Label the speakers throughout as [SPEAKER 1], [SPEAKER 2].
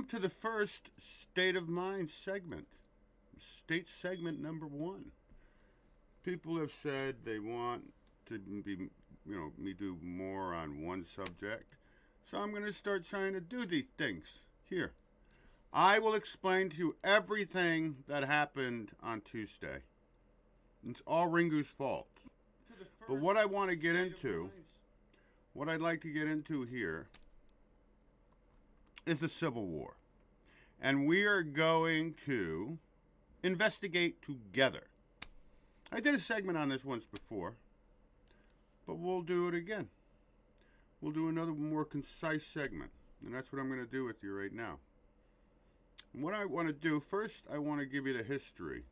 [SPEAKER 1] Welcome to the first State of Mind segment. State segment number 1. People have said they want to be, me do more on one subject. So I'm going to start trying to do these things. Here. I will explain to you everything that happened on Tuesday. It's all Ringu's fault. But what I want to get into, what I'd like to get into here, is the Civil War. And we are going to investigate together. I did a segment on this once before, but we'll do it again. We'll do another more concise segment, and that's what I'm going to do with you right now. And what I want to do, first I want to give you the history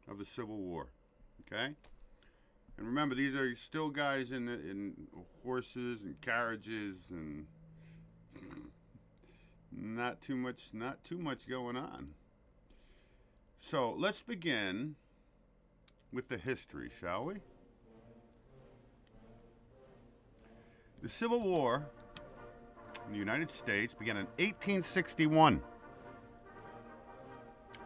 [SPEAKER 1] of the Civil War, okay? And remember, these are still guys in horses and carriages and not too much going on. So let's begin with the history, shall we? The Civil War in the United States began in 1861.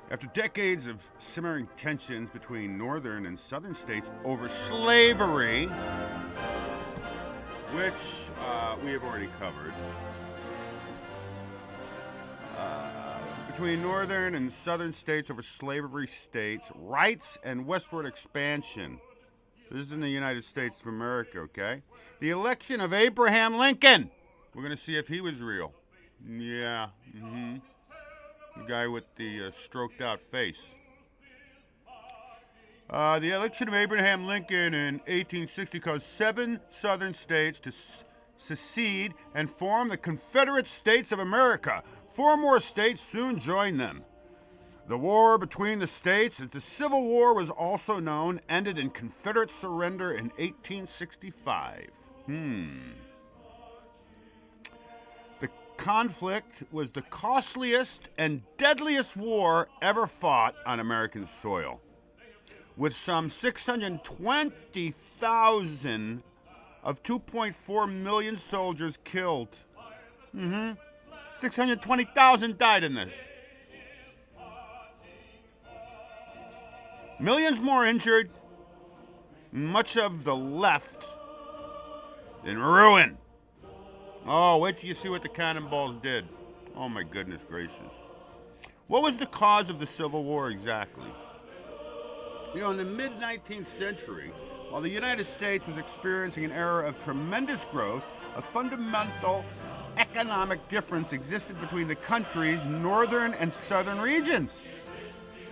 [SPEAKER 1] After decades of simmering tensions between northern and southern states over slavery, which we have already covered, between northern and southern states over slavery states, rights, and westward expansion. This is in the United States of America, okay? The election of Abraham Lincoln. We're going to see if he was real. Yeah, the guy with the stroked out face. The election of Abraham Lincoln in 1860 caused 7 southern states to secede and form the Confederate States of America. 4 more states soon joined them. The war between the states, as the Civil War was also known, ended in Confederate surrender in 1865. The conflict was the costliest and deadliest war ever fought on American soil, with some 620,000 of 2.4 million soldiers killed. 620,000 died in this. Millions more injured. Much of the left in ruin. Oh, wait till you see what the cannonballs did. Oh my goodness gracious. What was the cause of the Civil War exactly? In the mid-19th century, while the United States was experiencing an era of tremendous growth, a fundamental economic difference existed between the country's northern and southern regions.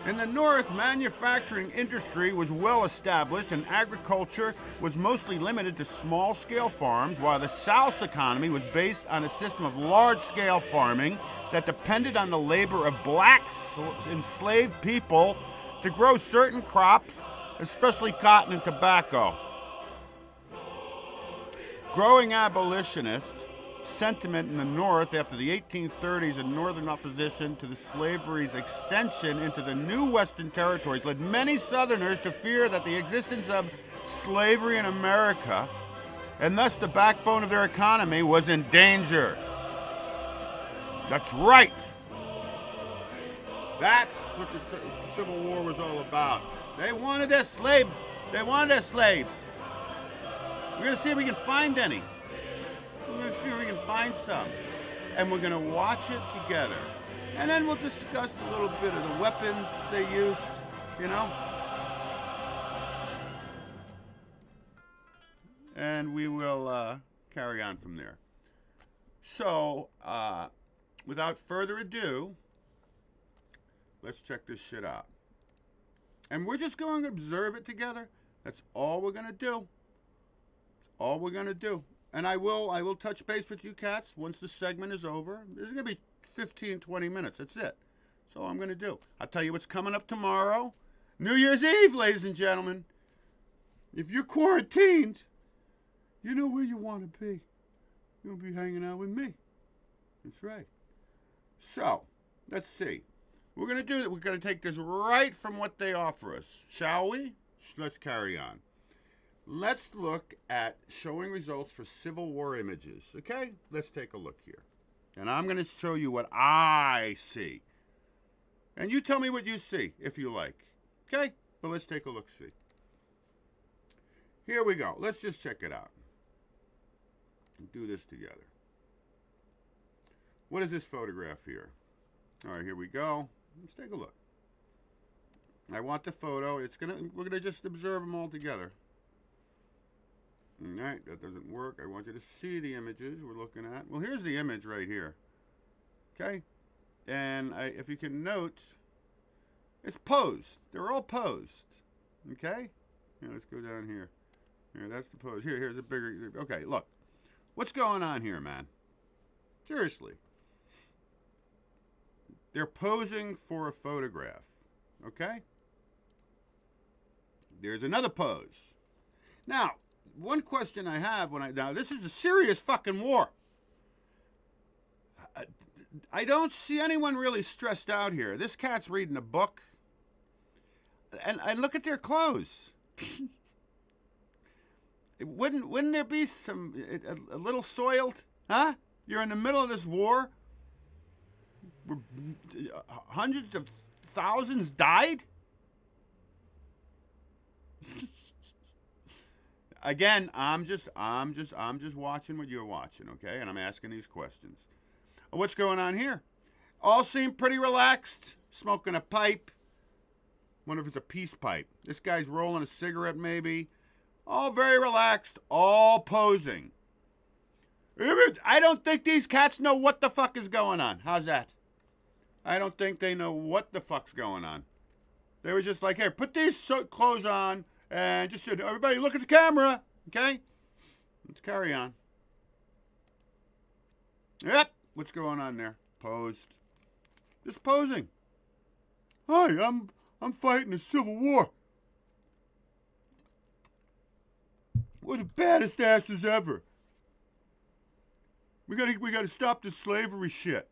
[SPEAKER 1] In the north, manufacturing industry was well established and agriculture was mostly limited to small-scale farms, while the south's economy was based on a system of large-scale farming that depended on the labor of black enslaved people to grow certain crops, especially cotton and tobacco. Growing abolitionist sentiment in the North after the 1830s and Northern opposition to the slavery's extension into the new Western territories led many Southerners to fear that the existence of slavery in America, and thus the backbone of their economy, was in danger. That's right. That's what the Civil War was all about. They wanted their slaves. We're going to see if we can find any. We're going to see if we can find some. And we're going to watch it together. And then we'll discuss a little bit of the weapons they used, And we will carry on from there. So, without further ado, let's check this shit out. And we're just going to observe it together. That's all we're going to do. That's all we're going to do. And I will touch base with you cats once the segment is over. This is going to be 15, 20 minutes. That's it. That's all I'm going to do. I'll tell you what's coming up tomorrow. New Year's Eve, ladies and gentlemen. If you're quarantined, you know where you want to be. You'll be hanging out with me. That's right. So, let's see. We're going to do that. We're going to take this right from what they offer us. Shall we? Let's carry on. Let's look at showing results for Civil War images. Okay? Let's take a look here. And I'm going to show you what I see. And you tell me what you see, if you like. Okay? But let's take a look-see. Here we go. Let's just check it out. Do this together. What is this photograph here? All right, here we go. Let's take a look. I want the photo. We're gonna just observe them all together. All right, that doesn't work. I want you to see the images we're looking at. Well, here's the image right here. Okay, and if you can note, it's posed. They're all posed. Okay, here, let's go down here. Here, that's the pose. Here's a bigger. Okay, look, what's going on here, man? Seriously, they're posing for a photograph. Okay. There's another pose. Now, one question I have now this is a serious fucking war. I don't see anyone really stressed out here. This cat's reading a book. And look at their clothes. Wouldn't there be a little soiled? Huh? You're in the middle of this war. Hundreds of thousands died? Again, I'm just watching what you're watching, okay? And I'm asking these questions. What's going on here? All seem pretty relaxed, smoking a pipe. Wonder if it's a peace pipe. This guy's rolling a cigarette, maybe. All very relaxed, all posing. I don't think these cats know what the fuck is going on. How's that? I don't think they know what the fuck's going on. They were just like, hey, put these clothes on and just everybody look at the camera, okay? Let's carry on. Yep, what's going on there? Posed. Just posing. Hi, I'm fighting a civil war. We're the baddest asses ever. We gotta stop this slavery shit.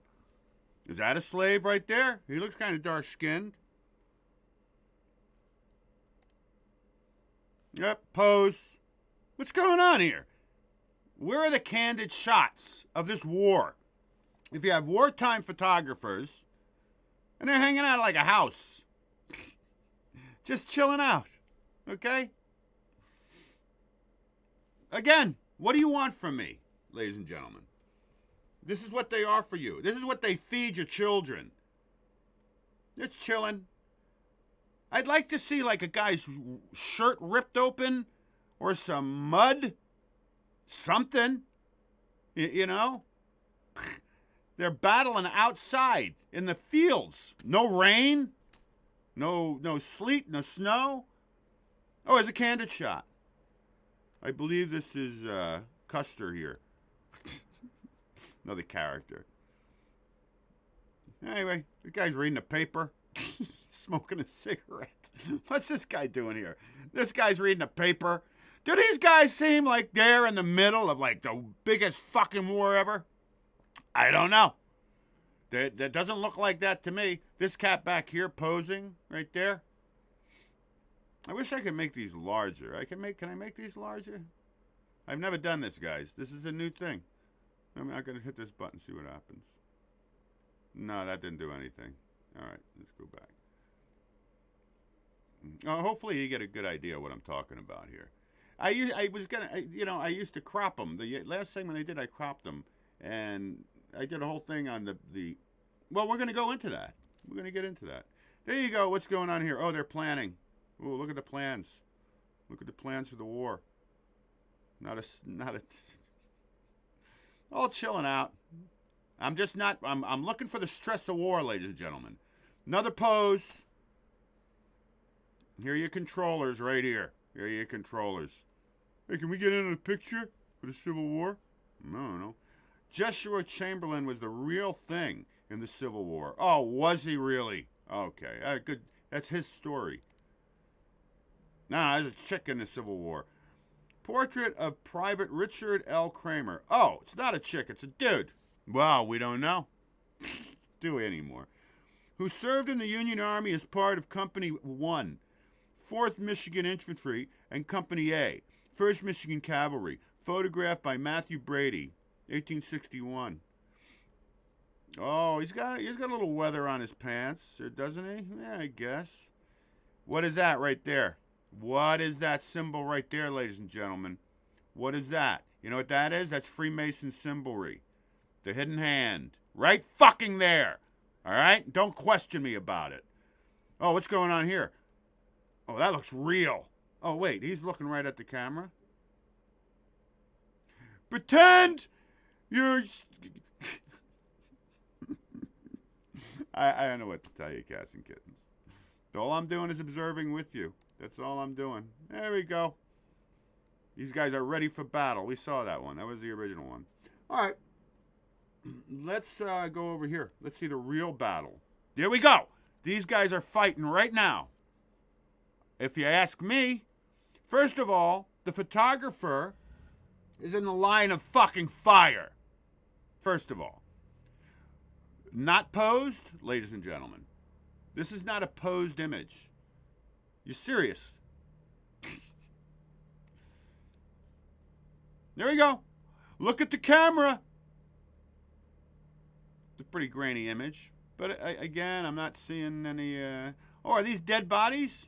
[SPEAKER 1] Is that a slave right there? He looks kind of dark-skinned. Yep, pose. What's going on here? Where are the candid shots of this war? If you have wartime photographers, and they're hanging out like a house. Just chilling out, okay? Again, what do you want from me, ladies and gentlemen? This is what they are for you. This is what they feed your children. It's chilling. I'd like to see like a guy's shirt ripped open or some mud. Something. You know? They're battling outside in the fields. No rain. No sleet. No snow. Oh, there's a candid shot. I believe this is Custer here. Another character. Anyway, the guy's reading a paper. Smoking a cigarette. What's this guy doing here? This guy's reading a paper. Do these guys seem like they're in the middle of like the biggest fucking war ever? I don't know. That doesn't look like that to me. This cat back here posing right there. I wish I could make these larger. Can I make these larger? I've never done this, guys. This is a new thing. I'm going to hit this button, see what happens. No, that didn't do anything. All right, let's go back. Hopefully you get a good idea what I'm talking about here. I used to crop them. The last segment I did, I cropped them, and I did a whole thing on the. Well, we're going to go into that. We're going to get into that. There you go. What's going on here? Oh, they're planning. Oh, look at the plans. Look at the plans for the war. Not a. All chilling out. I'm just not. I'm looking for the stress of war, ladies and gentlemen. Another pose. Here are your controllers right here. Here are your controllers. Hey, can we get in a picture for the Civil War? No. Joshua Chamberlain was the real thing in the Civil War. Oh, was he really? Okay, good. That's his story. Nah, there's a chick in the Civil War. Portrait of Private Richard L. Kramer. Oh, it's not a chick, it's a dude. Well, we don't know. Do we anymore? Who served in the Union Army as part of Company 1, 4th Michigan Infantry, and Company A, 1st Michigan Cavalry. Photographed by Matthew Brady, 1861. Oh, he's got a little weather on his pants, doesn't he? Yeah, I guess. What is that right there? What is that symbol right there, ladies and gentlemen? What is that? You know what that is? That's Freemason symbolry. The hidden hand. Right fucking there. All right? Don't question me about it. Oh, what's going on here? Oh, that looks real. Oh, wait, he's looking right at the camera. Pretend you're... I don't know what to tell you, cats and kittens. All I'm doing is observing with you. That's all I'm doing. There we go. These guys are ready for battle. We saw that one. That was the original one. All right. Let's go over here. Let's see the real battle. There we go. These guys are fighting right now. If you ask me, first of all, the photographer is in the line of fucking fire. First of all. Not posed, ladies and gentlemen. This is not a posed image. You serious? There we go. Look at the camera. It's a pretty grainy image. But again, I'm not seeing any... Oh, are these dead bodies?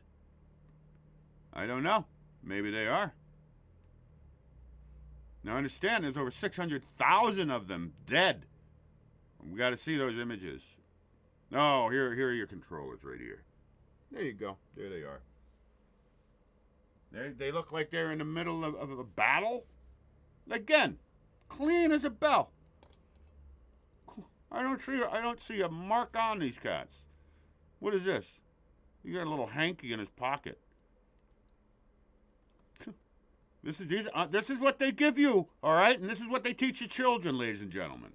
[SPEAKER 1] I don't know. Maybe they are. Now understand, there's over 600,000 of them dead. We got to see those images. Oh, here are your controllers right here. There you go. There they are. They look like they're in the middle of a battle. Again, clean as a bell. I don't see a mark on these cats. What is this? You got a little hanky in his pocket. This is what they give you, all right? And this is what they teach your children, ladies and gentlemen.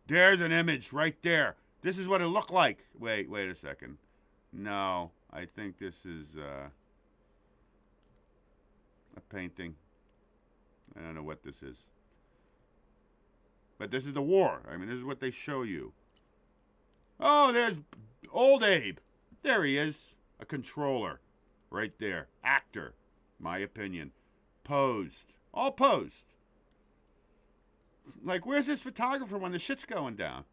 [SPEAKER 1] There's an image right there. This is what it looked like. Wait a second. No, I think this is a painting. I don't know what this is. But this is the war. I mean, this is what they show you. Oh, there's old Abe. There he is. A controller. Right there. Actor. My opinion. Posed. All posed. Like, where's this photographer when the shit's going down?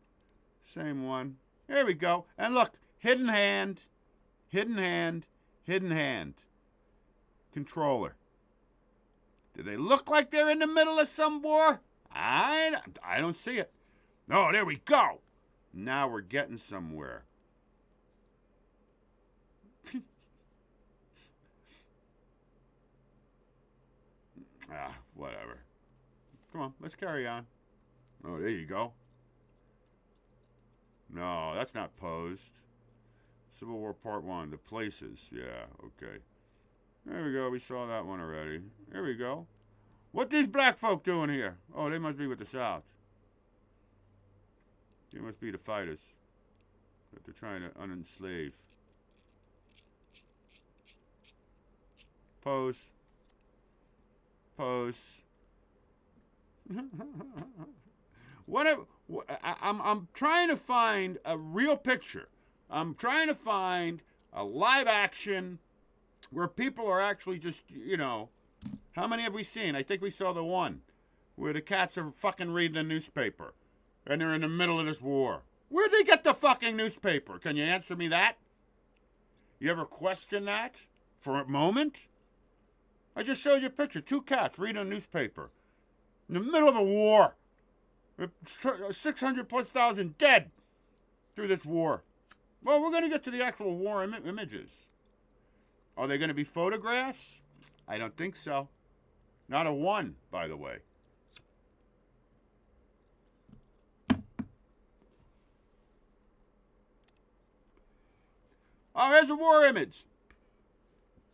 [SPEAKER 1] Same one. There we go. And look. Hidden hand. Hidden hand. Hidden hand. Controller. Do they look like they're in the middle of some war? I don't see it. No, there we go. Now we're getting somewhere. Whatever. Come on, let's carry on. Oh, there you go. No, that's not posed. Civil War Part 1, the places. Yeah, okay. There we go. We saw that one already. There we go. What these black folk doing here? Oh, they must be with the South. They must be the fighters that they're trying to unenslave. Pose. Pose. I'm trying to find a real picture. I'm trying to find a live action where people are actually just, you know, how many have we seen? I think we saw the one where the cats are fucking reading the newspaper and they're in the middle of this war. Where'd they get the fucking newspaper? Can you answer me that? You ever question that for a moment? I just showed you a picture. 2 cats reading a newspaper in the middle of a war. 600 plus thousand dead through this war. Well, we're going to get to the actual war images. Are they going to be photographs? I don't think so. Not a one, by the way. Oh, here's a war image.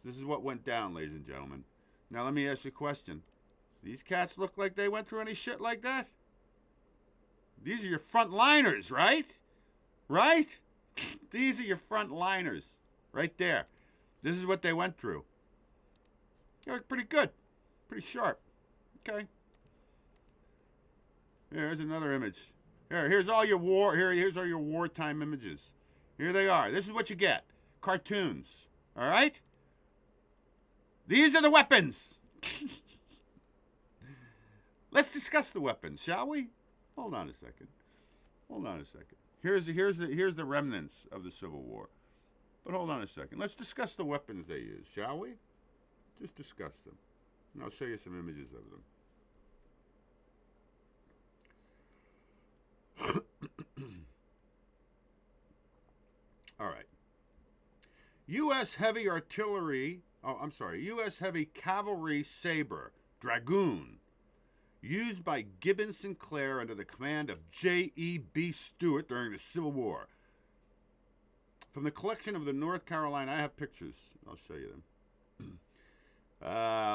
[SPEAKER 1] This is what went down, ladies and gentlemen. Now, let me ask you a question. These cats look like they went through any shit like that? These are your frontliners, right? Right? These are your frontliners. Right there. This is what they went through. They look pretty good. Pretty sharp. Okay. Here's another image. Here's all your war. Here's all your wartime images. Here they are. This is what you get. Cartoons. All right? These are the weapons. Let's discuss the weapons, shall we? Hold on a second. Hold on a second. Here's the remnants of the Civil War. But hold on a second. Let's discuss the weapons they used, shall we? Just discuss them. And I'll show you some images of them. All right. U.S. Heavy Artillery, U.S. Heavy Cavalry Sabre, Dragoon, used by Gibbon Sinclair under the command of J.E.B. Stuart during the Civil War. From the collection of the North Carolina, I have pictures. I'll show you them.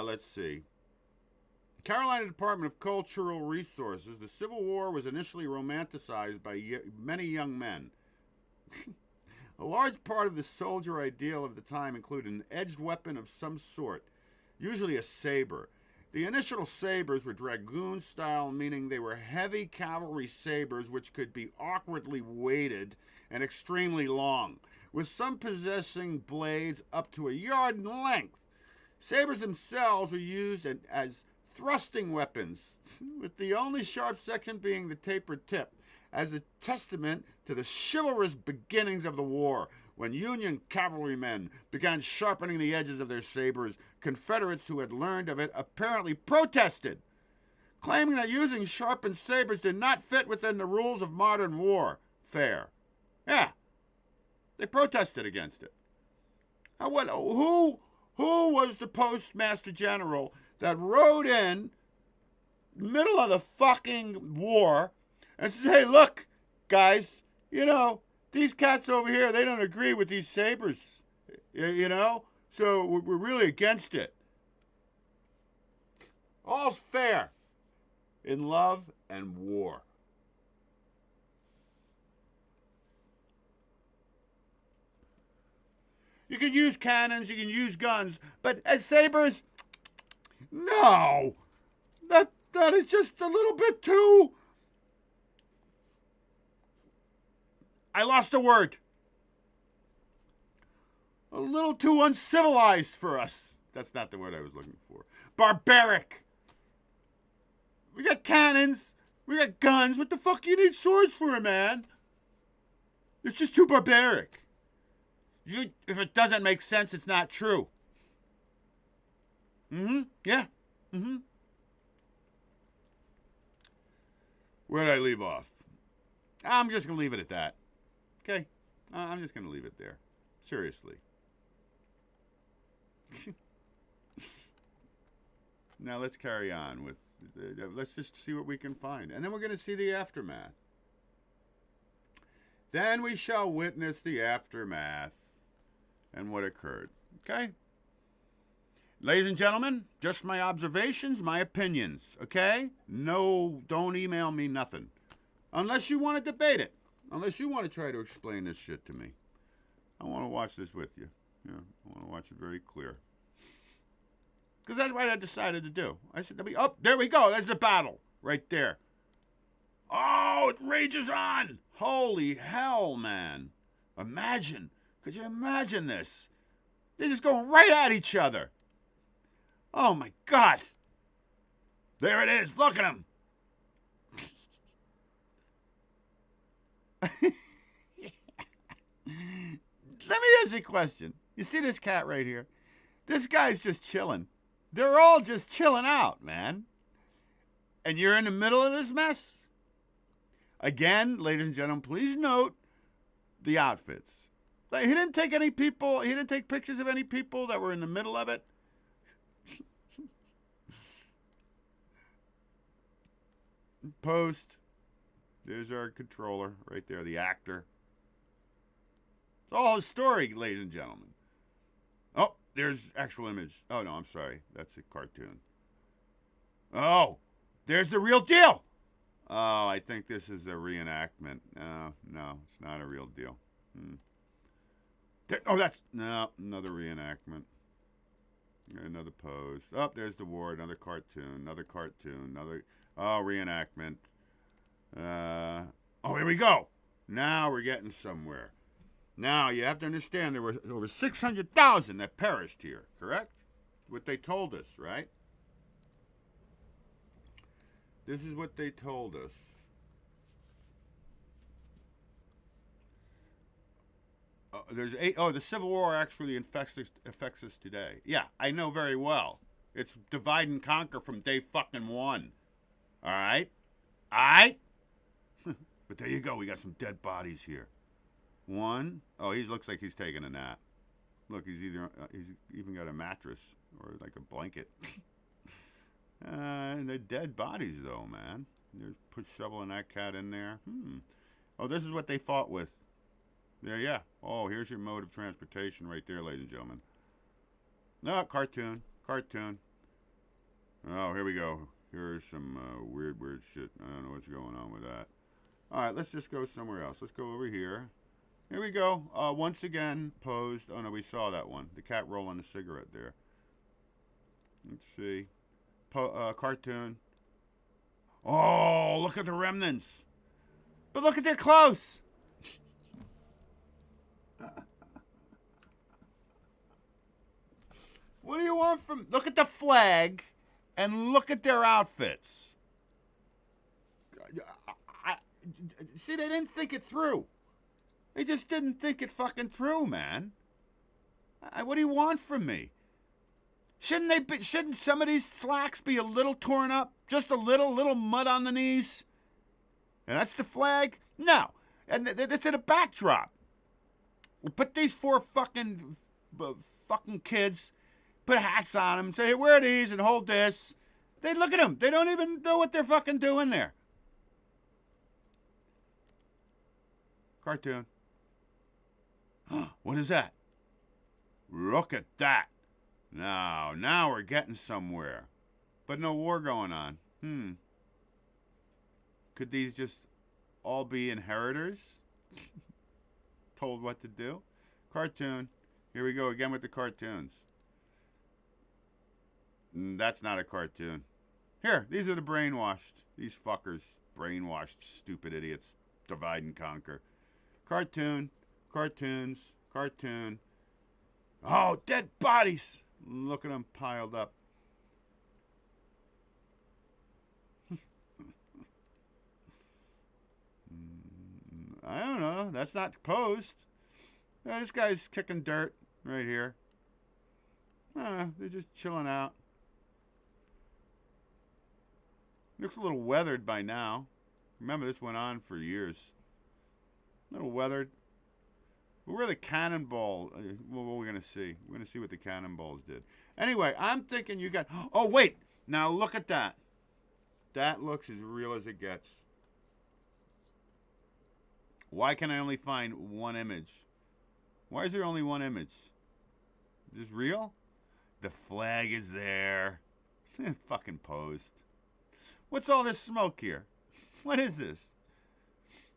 [SPEAKER 1] Let's see. Carolina Department of Cultural Resources. The Civil War was initially romanticized by many young men. A large part of the soldier ideal of the time included an edged weapon of some sort, usually a saber. The initial sabers were dragoon style, meaning they were heavy cavalry sabers which could be awkwardly weighted and extremely long, with some possessing blades up to a yard in length. Sabers themselves were used as thrusting weapons, with the only sharp section being the tapered tip, as a testament to the chivalrous beginnings of the war. When Union cavalrymen began sharpening the edges of their sabers, Confederates who had learned of it apparently protested, claiming that using sharpened sabers did not fit within the rules of modern warfare. Yeah, they protested against it. Now, who was the Postmaster General that rode in middle of the fucking war and said, hey, look, guys, you know, these cats over here, they don't agree with these sabers, you know? So we're really against it. All's fair in love and war. You can use cannons, you can use guns, but as sabers, no. That is just a little bit too... I lost a word. A little too uncivilized for us. That's not the word I was looking for. Barbaric. We got cannons. We got guns. What the fuck you need swords for, man? It's just too barbaric. If it doesn't make sense, it's not true. Yeah. Where did I leave off? I'm just going to leave it at that. Okay? I'm just going to leave it there. Seriously. Now let's carry on with... let's just see what we can find. And then we're going to see the aftermath. Then we shall witness the aftermath and what occurred. Okay? Ladies and gentlemen, just my observations, my opinions. Okay? No, don't email me nothing. Unless you want to debate it. Unless you want to try to explain this shit to me. I want to watch this with you. Yeah, I want to watch it very clear. Because that's what I decided to do. I said, oh, there we go. There's the battle. Right there. Oh, it rages on. Holy hell, man. Imagine. Could you imagine this? They're just going right at each other. Oh, my God. There it is. Look at them. Let me ask you a question. You see this cat right here? This guy's just chilling. They're all just chilling out, man. And you're in the middle of this mess? Again, ladies and gentlemen, please note the outfits. Like, he didn't take any people, he didn't take pictures of any people that were in the middle of it. Post. There's our controller right there, the actor. It's all his story, ladies and gentlemen. Oh, there's actual image. Oh, no, I'm sorry. That's a cartoon. Oh, there's the real deal. Oh, I think this is a reenactment. No, it's not a real deal. No, another reenactment. Another pose. Oh, there's the war. Another cartoon. Oh, reenactment. Oh, here we go. Now we're getting somewhere. Now, you have to understand there were over 600,000 that perished here, correct? What they told us, right? This is what they told us. there's eight. Oh, the Civil War actually affects us today. Yeah, I know very well. It's divide and conquer from day fucking one. All right? All right? But there you go. We got some dead bodies here. One. Oh, he looks like he's taking a nap. Look, he's even got a mattress or like a blanket. And they're dead bodies, though, man. They're shoveling that cat in there. Oh, this is what they fought with. Yeah. Oh, here's your mode of transportation right there, ladies and gentlemen. No, cartoon. Oh, here we go. Here's some weird shit. I don't know what's going on with that. All right, let's just go somewhere else. Let's go over here. Here we go. Once again, posed. Oh, no, we saw that one. The cat rolling a cigarette there. Let's see. Cartoon. Oh, look at the remnants. But look at their clothes. What do you want from... Look at the flag and look at their outfits. See, they didn't think it through. They just didn't think it fucking through, man. What do you want from me? Shouldn't some of these slacks be a little torn up? Just a little mud on the knees? And that's the flag? No. And it's in a backdrop. We put these four fucking kids, put hats on them, and say, hey, wear these and hold this. They look at them. They don't even know what they're fucking doing there. Cartoon. What is that? Look at that. Now we're getting somewhere. But no war going on. Could these just all be inheritors? Told what to do? Cartoon. Here we go again with the cartoons. That's not a cartoon. Here, these are the brainwashed. These fuckers. Brainwashed, stupid idiots. Divide and conquer. Cartoon. Cartoons. Cartoon. Oh, dead bodies. Look at them piled up. I don't know. That's not posed. This guy's kicking dirt right here. They're just chilling out. Looks a little weathered by now. Remember, this went on for years. A little weathered. But where the cannonball... Well, what are we going to see? We're going to see what the cannonballs did. Anyway, I'm thinking you got... Oh, wait. Now look at that. That looks as real as it gets. Why can I only find one image? Why is there only one image? Is this real? The flag is there. Fucking posed. What's all this smoke here? What is this?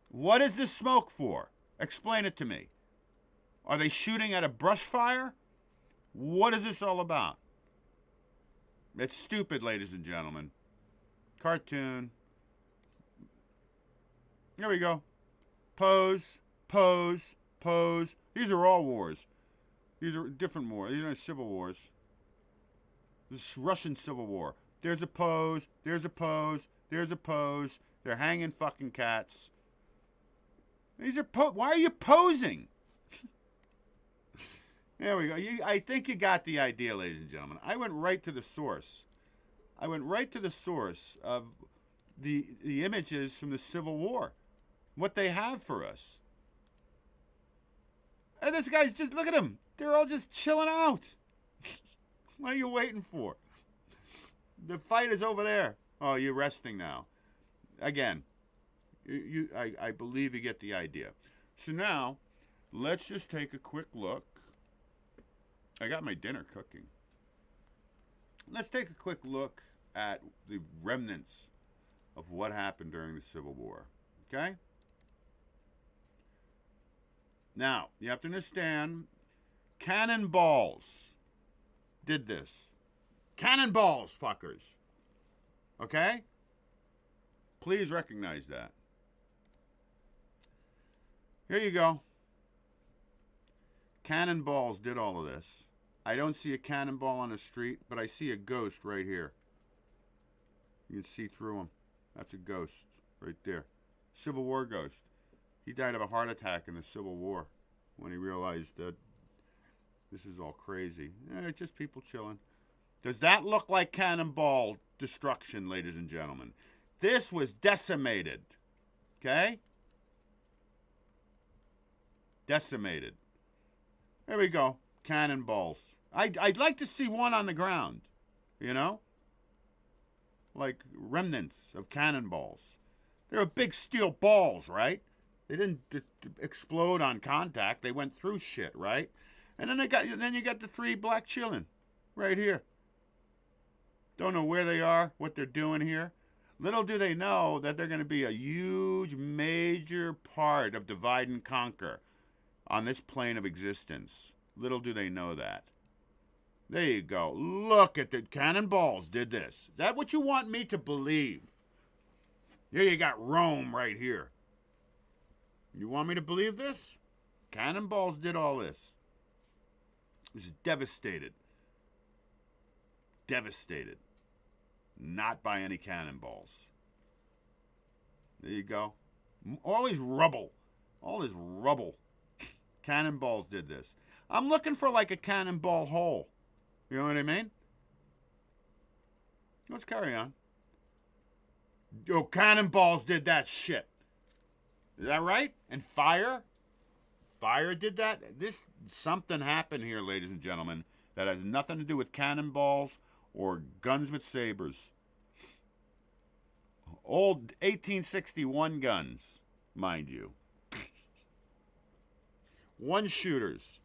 [SPEAKER 1] What is this smoke for? Explain it to me. Are they shooting at a brush fire? What is this all about? It's stupid, ladies and gentlemen. Cartoon. Here we go. Pose, pose, pose. These are all wars. These are different wars. These are civil wars. This Russian Civil War. There's a pose. There's a pose. There's a pose. They're hanging fucking cats. These are why are you posing? There we go. I think you got the idea, ladies and gentlemen. I went right to the source. I went right to the source of the images from the Civil War. What they have for us. And this guy's just, look at them. They're all just chilling out. What are you waiting for? The fight is over there. Oh, you're resting now. Again, I believe you get the idea. So now, let's just take a quick look. I got my dinner cooking. Let's take a quick look at the remnants of what happened during the Civil War. Okay? Now, you have to understand, cannonballs did this. Cannonballs, fuckers. Okay? Please recognize that. Here you go. Cannonballs did all of this. I don't see a cannonball on the street, but I see a ghost right here. You can see through him. That's a ghost right there. Civil War ghost. He died of a heart attack in the Civil War. when he realized that this is all crazy. Just people chilling. Does that look like cannonball destruction, ladies and gentlemen? This was decimated. Okay? Decimated. There we go. Cannonballs. I'd like to see one on the ground. You know? Like remnants of cannonballs. They were big steel balls, right? They didn't explode on contact. They went through shit, right? And then you got the 3 black chilling right here. Don't know where they are, what they're doing here. Little do they know that they're going to be a huge, major part of divide and conquer on this plane of existence. Little do they know that. There you go. Look at the cannonballs did this. Is that what you want me to believe? Here you got Rome right here. You want me to believe this? Cannonballs did all this. This is devastated. Devastated. Not by any cannonballs. There you go. All this rubble. All this rubble. Cannonballs did this. I'm looking for like a cannonball hole. You know what I mean? Let's carry on. Yo, cannonballs did that shit. Is that right? And fire? Fire did that? Something happened here, ladies and gentlemen, that has nothing to do with cannonballs or guns with sabers. Old 1861 guns, mind you. One shooters.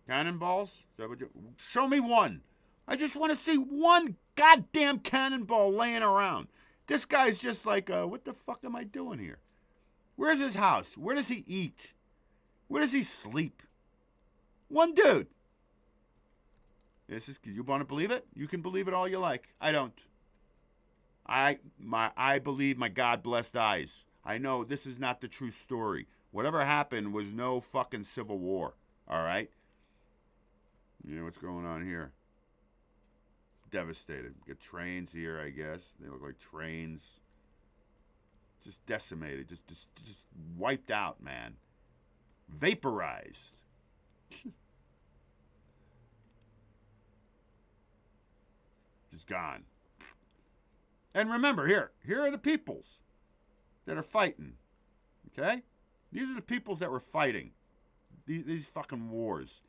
[SPEAKER 1] Cannonballs? Is that what show me one. I just want to see one goddamn cannonball laying around. This guy's just like, what the fuck am I doing here? Where's his house? Where does he eat? Where does he sleep? One dude. You want to believe it? You can believe it all you like. I don't. I believe my God-blessed eyes. I know this is not the true story. Whatever happened was no fucking civil war. All right? You know what's going on here? Devastated. Get trains here, I guess. They look like trains. Just decimated. Just wiped out, man. Vaporized. Just gone. And remember, here are the peoples that are fighting. Okay? These are the peoples that were fighting these fucking wars.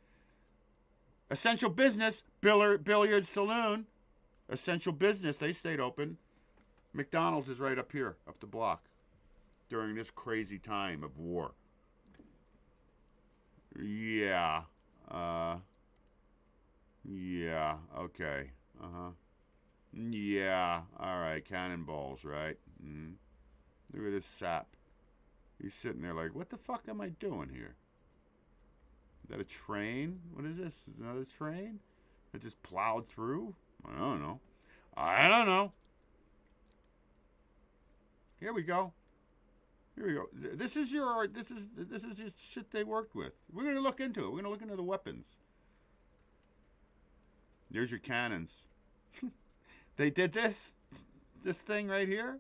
[SPEAKER 1] Essential business, billiard saloon. Essential business, they stayed open. McDonald's is right up here, up the block, during this crazy time of war. Yeah. Yeah, okay. Yeah, alright, cannonballs, right? Look at this sap. He's sitting there like, what the fuck am I doing here? Is that a train? What is this? Is it another train that just plowed through? I don't know. I don't know. Here we go. Here we go. This is just shit they worked with. We're gonna look into it. We're gonna look into the weapons. There's your cannons. They did this thing right here.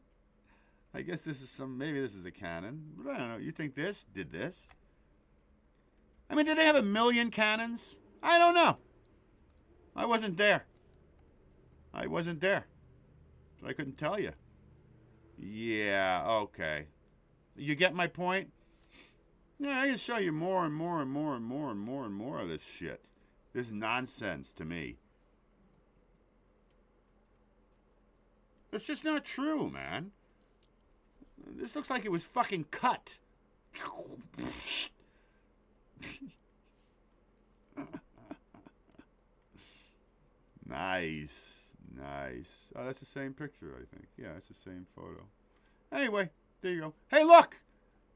[SPEAKER 1] I guess this is maybe this is a cannon. But I don't know. You think this did this? I mean, did they have 1 million cannons? I don't know. I wasn't there. I wasn't there. So I couldn't tell you. Yeah, okay. You get my point? Yeah, I can show you more and more and more and more and more and more of this shit. This nonsense to me. It's just not true, man. This looks like it was fucking cut. Nice. Nice. Oh, that's the same picture, I think. Yeah, it's the same photo. Anyway, there you go. Hey, look!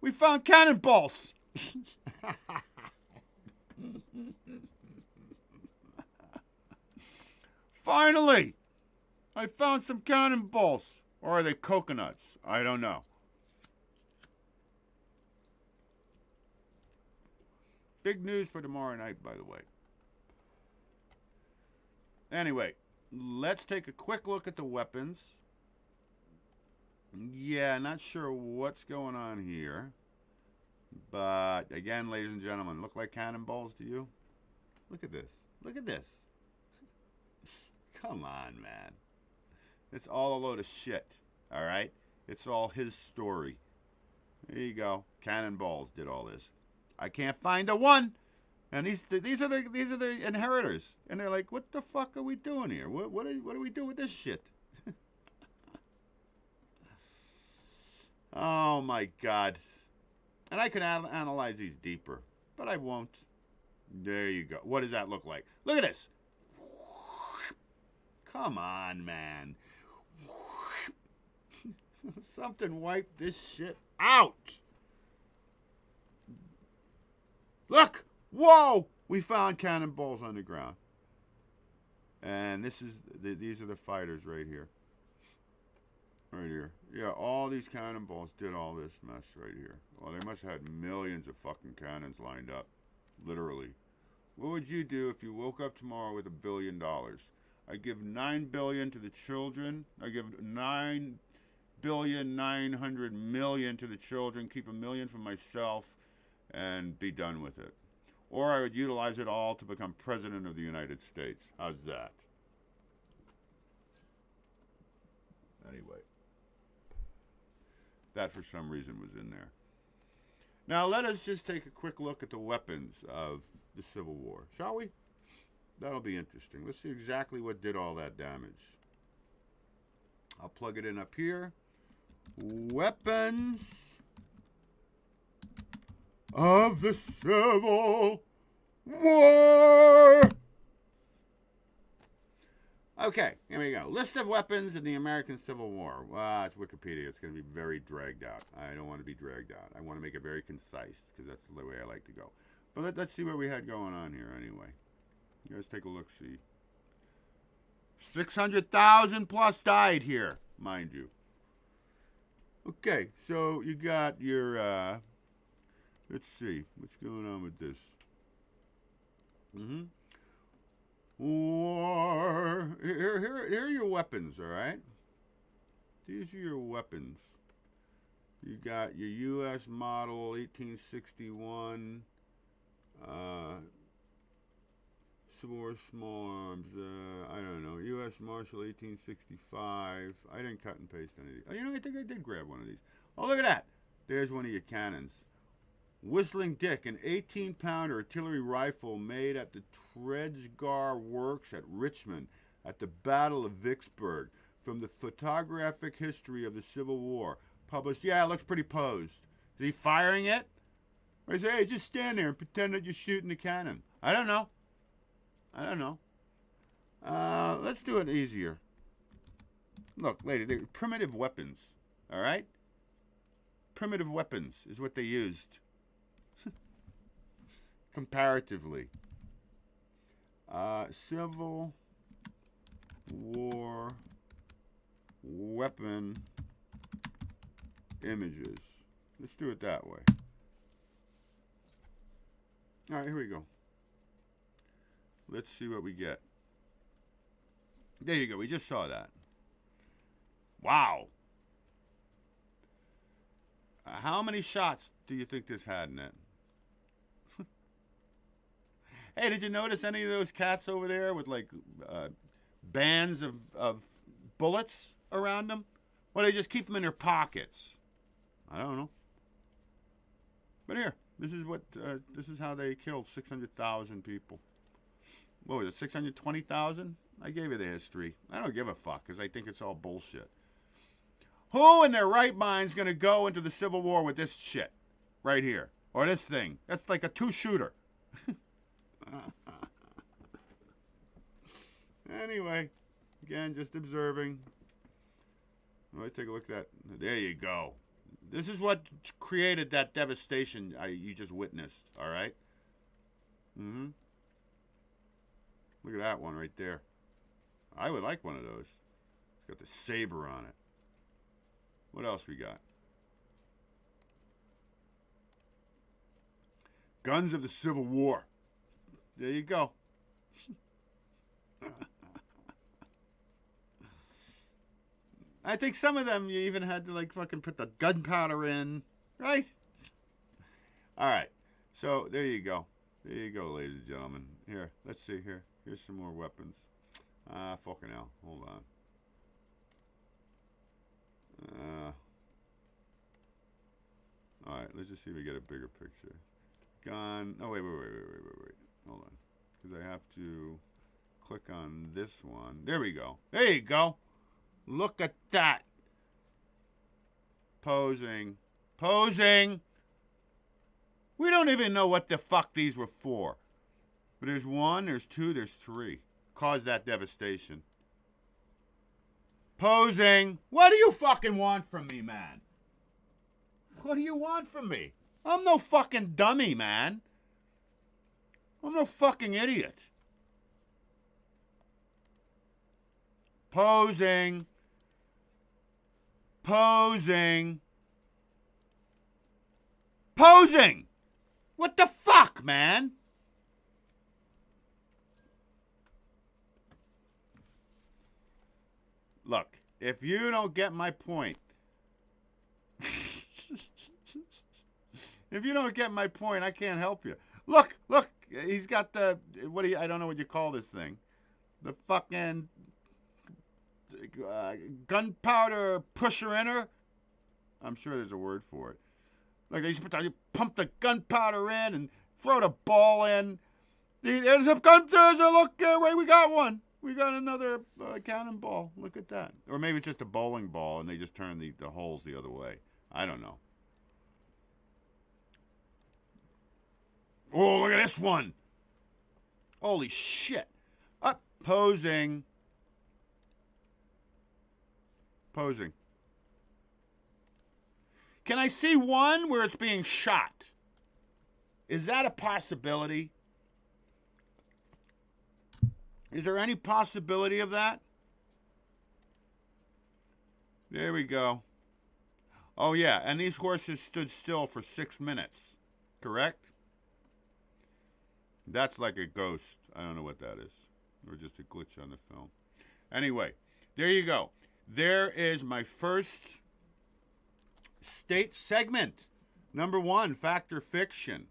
[SPEAKER 1] We found cannonballs! Finally! I found some cannonballs. Or are they coconuts? I don't know. Big news for tomorrow night, by the way. Anyway, let's take a quick look at the weapons. Yeah, not sure what's going on here. But again, ladies and gentlemen, look like cannonballs to you? Look at this. Look at this. Come on, man. It's all a load of shit. All right? It's all his story. There you go. Cannonballs did all this. I can't find a one. And these are the inheritors. And they're like, what the fuck are we doing here? What do we do with this shit? Oh my God. And I could analyze these deeper, but I won't. There you go. What does that look like? Look at this. Come on, man. Something wiped this shit out. Look. Whoa. We found cannonballs on the ground. And these are the fighters right here. Right here. Yeah, all these cannonballs did all this mess right here. Well, they must have had millions of fucking cannons lined up. Literally. What would you do if you woke up tomorrow with $1 billion? I give $9 billion to the children. I give $9,900,000,000 to the children. Keep $1 million for myself, and be done with it. Or I would utilize it all to become president of the United States. How's that? Anyway. That, for some reason, was in there. Now, let us just take a quick look at the weapons of the Civil War, shall we? That'll be interesting. Let's see exactly what did all that damage. I'll plug it in up here. Weapons of the Civil War. Okay, here we go. List of weapons in the American Civil War. It's Wikipedia. It's going to be very dragged out. I don't want to be dragged out. I want to make it very concise, because that's the way I like to go. But let's see what we had going on here anyway. Let's take a look-see. 600,000 plus died here, mind you. Okay, so you got your, let's see. What's going on with this? War. Here are your weapons, all right? These are your weapons. You got your U.S. model 1861, Civil War small arms. I don't know. U.S. Marshal 1865. I didn't cut and paste any of these. Oh, you know, I think I did grab one of these. Oh, look at that. There's one of your cannons. Whistling Dick, an 18-pounder artillery rifle made at the Tredgar Works at Richmond at the Battle of Vicksburg, from the photographic history of the Civil War. Published. Yeah, it looks pretty posed. Is he firing it? Or is he, hey, just stand there and pretend that you're shooting the cannon? I don't know. I don't know. Let's do it easier. Look, lady, they're primitive weapons. All right? Primitive weapons is what they used. Comparatively. Civil War weapon images. Let's do it that way. All right, here we go. Let's see what we get. There you go. We just saw that. Wow. How many shots do you think this had in it? Hey, did you notice any of those cats over there with like bands of bullets around them? Well, they just keep them in their pockets. I don't know. But here, this is how they killed 600,000 people. What was it, 620,000? I gave you the history. I don't give a fuck, because I think it's all bullshit. Who in their right mind is going to go into the Civil War with this shit right here? Or this thing? That's like a two-shooter. Anyway, again, just observing. Let's take a look at that. There you go. This is what created that devastation you just witnessed, all right? Look at that one right there. I would like one of those. It's got the saber on it. What else we got? Guns of the Civil War. There you go. I think some of them you even had to like fucking put the gunpowder in, right? All right. So there you go. There you go, ladies and gentlemen. Here, let's see here. Here's some more weapons. Fucking hell. Hold on. All right. Let's just see if we get a bigger picture. Gun. Oh, wait. Hold on. Because I have to click on this one. There we go. There you go. Look at that. Posing. Posing. We don't even know what the fuck these were for. But there's one, there's two, there's three. Caused that devastation. Posing. What do you fucking want from me, man? What do you want from me? I'm no fucking dummy, man. I'm no fucking idiot. Posing. Posing. Posing. What the fuck, man? Look, if you don't get my point, if you don't get my point, I can't help you. Look, he's got the, I don't know what you call this thing. The fucking gunpowder pusher-inner. I'm sure there's a word for it. Like you pump the gunpowder in and throw the ball in. There's a look, wait, we got one. We got another cannonball. Look at that. Or maybe it's just a bowling ball and they just turn the holes the other way. I don't know. Oh, look at this one. Holy shit. Posing. Posing. Can I see one where it's being shot? Is that a possibility? Is there any possibility of that? There we go. Oh, yeah, and these horses stood still for 6 minutes, correct? That's like a ghost. I don't know what that is. Or just a glitch on the film. Anyway, there you go. There is my first state segment. Number 1, fact or fiction.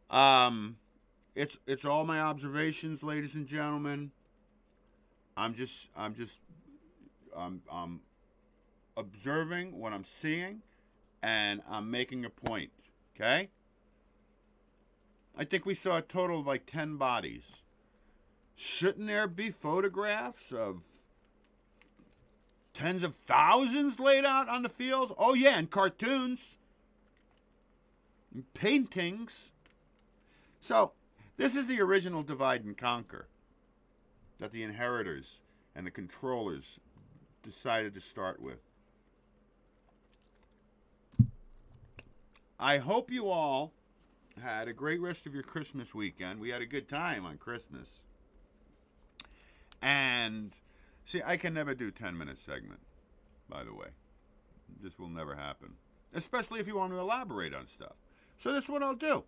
[SPEAKER 1] It's all my observations, ladies and gentlemen. I'm observing what I'm seeing, and I'm making a point. Okay? I think we saw a total of like 10 bodies. Shouldn't there be photographs of tens of thousands laid out on the fields? Oh yeah, and cartoons, and paintings. So this is the original divide and conquer that the inheritors and the controllers decided to start with. I hope you all had a great rest of your Christmas weekend. We had a good time on Christmas. And see, I can never do 10-minute segment, by the way. This will never happen. Especially if you want to elaborate on stuff. So this is what I'll do.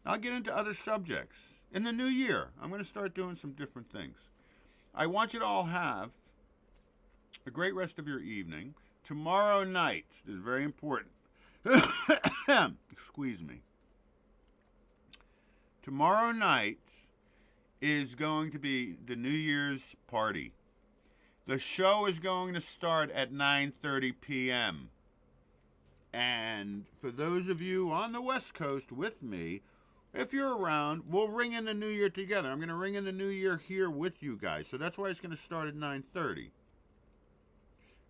[SPEAKER 1] I'll get into other subjects. In the new year, I'm going to start doing some different things. I want you to all have a great rest of your evening. Tomorrow night is very important. Squeeze me. Tomorrow night is going to be the New Year's party. The show is going to start at 9:30 p.m. And for those of you on the West Coast with me, if you're around, we'll ring in the New Year together. I'm going to ring in the New Year here with you guys. So that's why it's going to start at 9:30.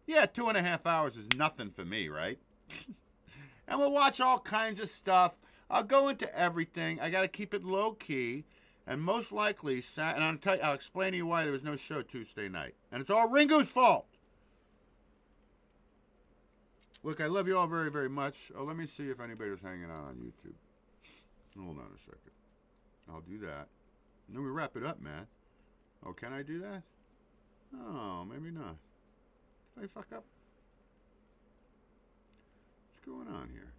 [SPEAKER 1] Yeah, 2.5 hours is nothing for me, right? And we'll watch all kinds of stuff. I'll go into everything. I got to keep it low key. And most likely, and I'll explain to you why there was no show Tuesday night. And it's all Ringo's fault. Look, I love you all very, very much. Oh, let me see if anybody's hanging out on YouTube. Hold on a second. I'll do that. And then we wrap it up, man. Oh, can I do that? Oh, maybe not. Did I fuck up? What's going on here?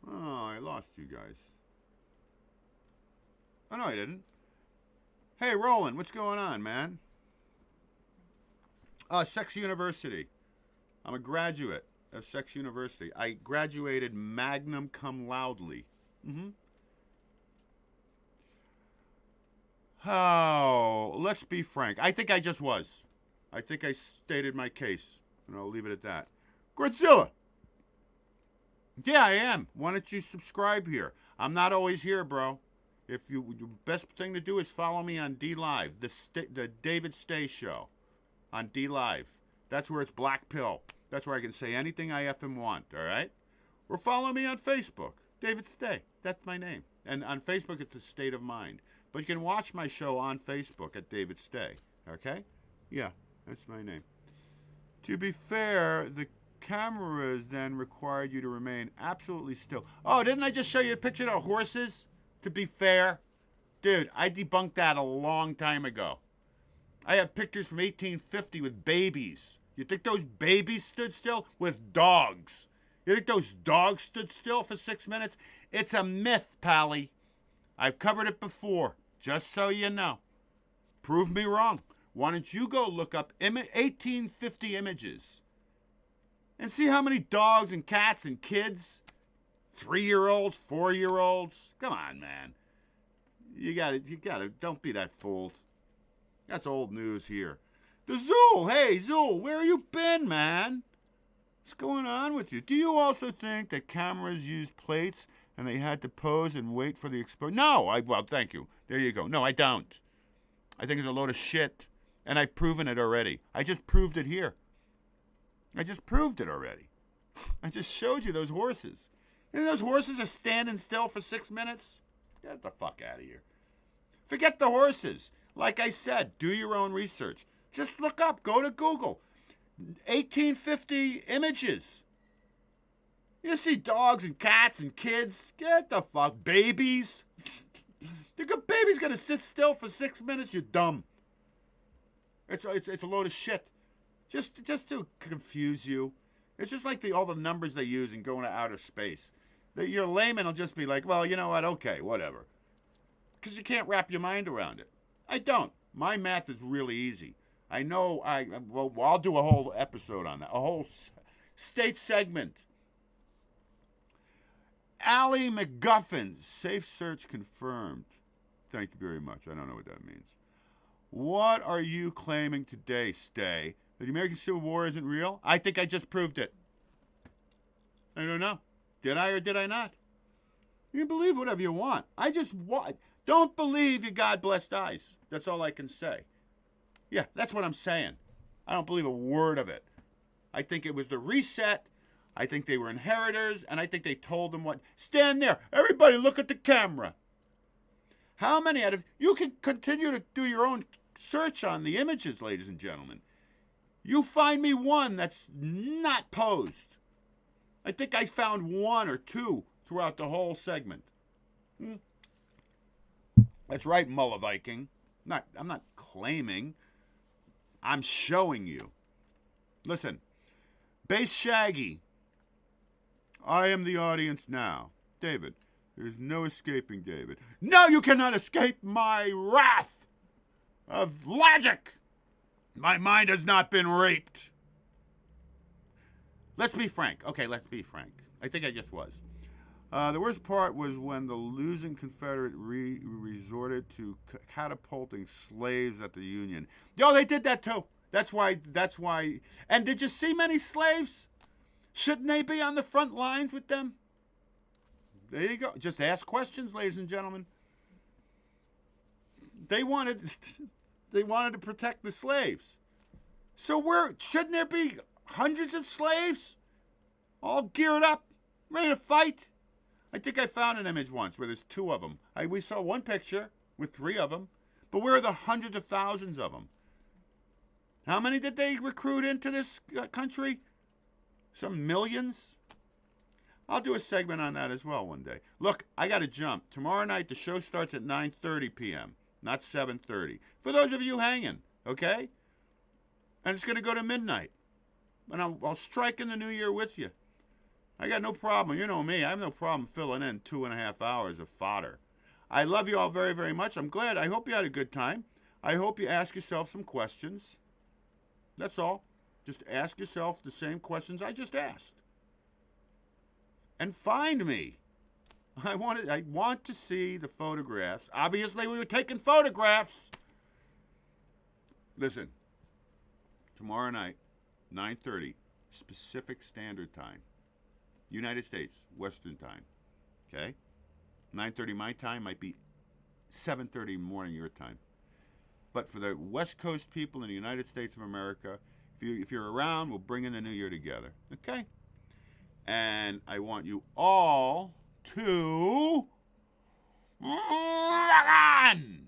[SPEAKER 1] Oh, I lost you guys. Oh, no, I didn't. Hey, Roland, what's going on, man? Sex University. I'm a graduate. of Sex University. I graduated magna cum laude. Oh, let's be frank. I think I just was. I think I stated my case, and I'll leave it at that. Godzilla. Yeah, I am. Why don't you subscribe here? I'm not always here, bro. If you, the best thing to do is follow me on D Live, the David Stay Show, on D Live. That's where it's black pill. That's where I can say anything I effing want. All right? Or follow me on Facebook, David Stay. That's my name. And on Facebook, it's the State of Mind. But you can watch my show on Facebook at David Stay. Okay? Yeah, that's my name. To be fair, the cameras then required you to remain absolutely still. Oh, didn't I just show you a picture of horses? To be fair, dude, I debunked that a long time ago. I have pictures from 1850 with babies. You think those babies stood still? With dogs. You think those dogs stood still for 6 minutes? It's a myth, Pally. I've covered it before, just so you know. Prove me wrong. Why don't you go look up 1850 images and see how many dogs and cats and kids, 3-year-olds, 4-year-olds. Come on, man. You gotta, don't be that fooled. That's old news here. The Zool, hey, Zool, where you been, man? What's going on with you? Do you also think that cameras use plates and they had to pose and wait for the exposure? No, well, thank you. There you go. No, I don't. I think it's a load of shit, and I've proven it already. I just proved it here. I just proved it already. I just showed you those horses. And those horses are standing still for 6 minutes? Get the fuck out of here. Forget the horses. Like I said, do your own research. Just look up, go to Google. 1850 images. You see dogs and cats and kids. Get the fuck, babies. Think a baby's gonna sit still for 6 minutes? You're dumb. It's a load of shit. Just to confuse you. It's just like all the numbers they use in going to outer space. Your layman will just be like, well, you know what? Okay, whatever. Because you can't wrap your mind around it. I don't. My math is really easy. I know. Well, I'll do a whole episode on that. A whole state segment. Allie McGuffin, safe search confirmed. Thank you very much. I don't know what that means. What are you claiming today, Stay? That the American Civil War isn't real? I think I just proved it. I don't know. Did I or did I not? You can believe whatever you want. I just don't believe your God-blessed eyes. That's all I can say. Yeah, that's what I'm saying. I don't believe a word of it. I think it was the reset. I think they were inheritors, and I think they told them what. Stand there. Everybody look at the camera. How many out of... You can continue to do your own search on the images, ladies and gentlemen. You find me one that's not posed. I think I found 1 or 2 throughout the whole segment. That's right, Mullah Viking. I'm not claiming. I'm showing you. Listen. Base Shaggy. I am the audience now. David. There's no escaping David. No, you cannot escape my wrath of logic. My mind has not been raped. Let's be frank. Okay, let's be frank. I think I just was. The worst part was when the losing Confederate resorted to catapulting slaves at the Union. Yo, they did that too. That's why. And did you see many slaves? Shouldn't they be on the front lines with them? There you go. Just ask questions, ladies and gentlemen. They wanted to protect the slaves. So shouldn't there be hundreds of slaves all geared up, ready to fight? I think I found an image once where there's 2 of them. We saw one picture with 3 of them, but where are the hundreds of thousands of them? How many did they recruit into this country? Some millions? I'll do a segment on that as well one day. Look, I got to jump. Tomorrow night, the show starts at 9:30 p.m., not 7:30. For those of you hanging, okay? And it's going to go to midnight. And I'll strike in the new year with you. I got no problem. You know me. I have no problem filling in 2.5 hours of fodder. I love you all very, very much. I'm glad. I hope you had a good time. I hope you ask yourself some questions. That's all. Just ask yourself the same questions I just asked. And find me. I want to see the photographs. Obviously, we were taking photographs. Listen, tomorrow night, 9:30, Pacific Standard Time. United States, Western Time. Okay? 9:30 my time might be 7:30 in the morning your time. But for the West Coast people in the United States of America, if you're around, we'll bring in the new year together. Okay? And I want you all to rock on!